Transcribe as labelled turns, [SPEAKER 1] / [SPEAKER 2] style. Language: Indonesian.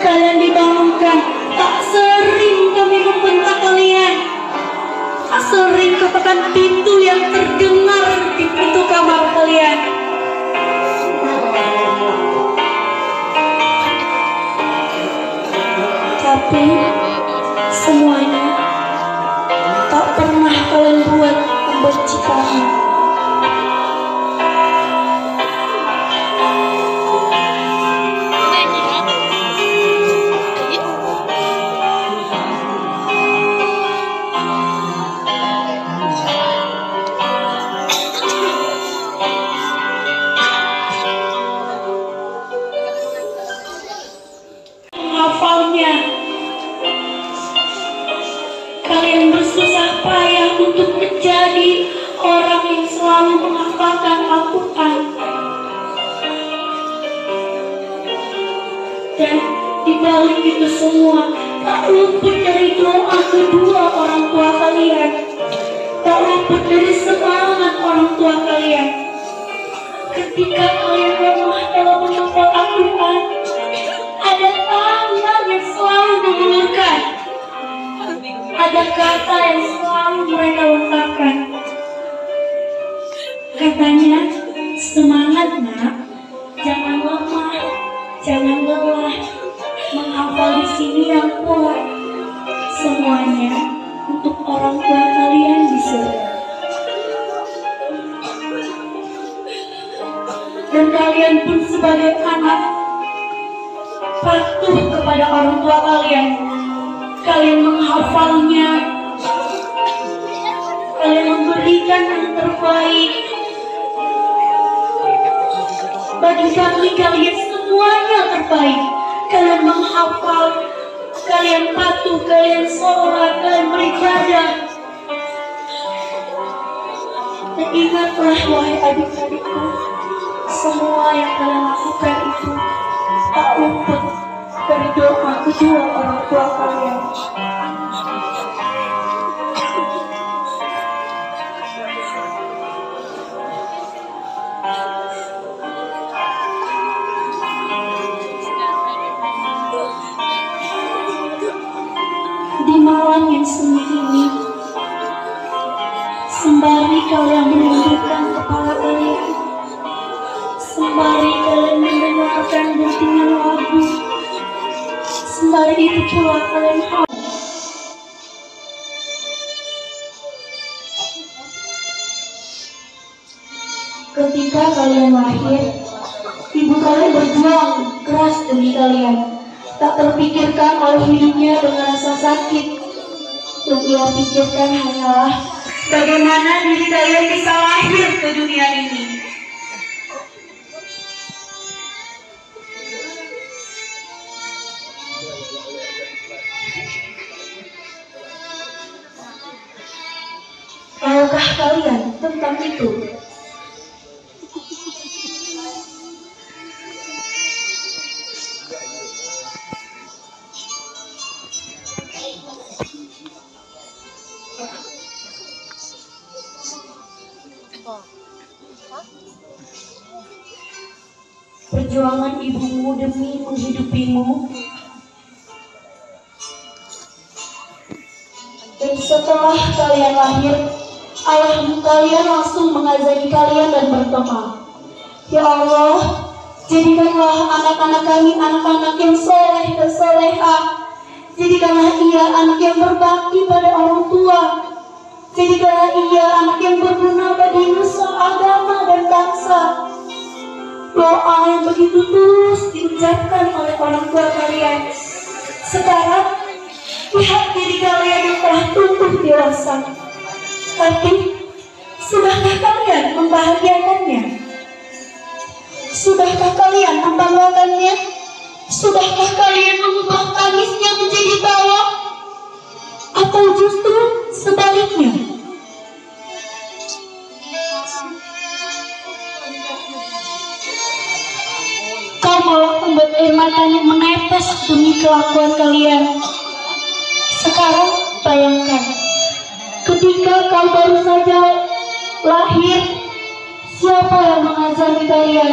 [SPEAKER 1] kalian dibangunkan. Tak sering kami membentak kalian, tak sering ketukan pintu yang terdengar di pintu kamar kalian. Tapi semuanya tak pernah kalian buat membenci kami. Menghafalnya, kalian bersusah payah untuk menjadi orang yang selalu menghafalkan Al-Quran. Dan di balik itu semua, tak luput dari doa kedua orang tua kalian, tak luput dari semangat orang tua kalian. Ketika kalian lemah dalam menghafal Al-Quran, ada tangan yang selalu mengulurkan, ada kata yang selalu mereka lontarkan. Katanya, semangat nak, jangan lemah, jangan lelah, menghafal di sini yang kuat. Semuanya untuk orang tua kalian di surga. Dan kalian pun sebagai anak patuh kepada orang tua kalian. Kalian menghafalnya, kalian memberikan yang terbaik. Bagi kami, kalian semuanya terbaik. Kalian menghafal, kalian patuh, kalian sholat, kalian beribadah. Dan ingatlah wahai adik-adikku, semua yang kalian lakukan itu tak luput dari doa kedua orang tua kalian. Di malam yang sunyi ini, sembari kalian menundukkan kepala kalian, sembari kalian mendengarkan dentingan lagu, sembari itu pula kalian ketika kalian lahir, ibu kalian berjuang keras demi kalian. Tak terpikirkan oleh hidupnya dengan rasa sakit. Yang ia pikirkan hanyalah bagaimana diri kalian bisa lahir ke dunia ini. Tahukah kalian tentang itu? Perjuangan ibumu demi menghidupimu, dan setelah kalian lahir, ayahmu kalian langsung mengazani kalian dan berdoa, ya Allah, jadikanlah anak-anak kami anak-anak yang soleh dan solehah. Jadikanlah ia anak yang berbakti pada orang tua. Jadikanlah ia anak yang berguna bagi nusa, agama, dan bangsa. Doa yang begitu tulus diucapkan oleh orang tua kalian. Sekarang, lihat diri kalian yang telah tumbuh dewasa. Tapi, sudahkah kalian membahagiakannya? Sudahkah kalian membanggakannya? Sudahkah kalian mengubah tangisnya menjadi tawa? Atau justru sebaliknya? Kau malah membuat air matanya menetes demi kelakuan kalian. Sekarang bayangkan, ketika kau baru saja lahir, siapa yang mengazani kalian?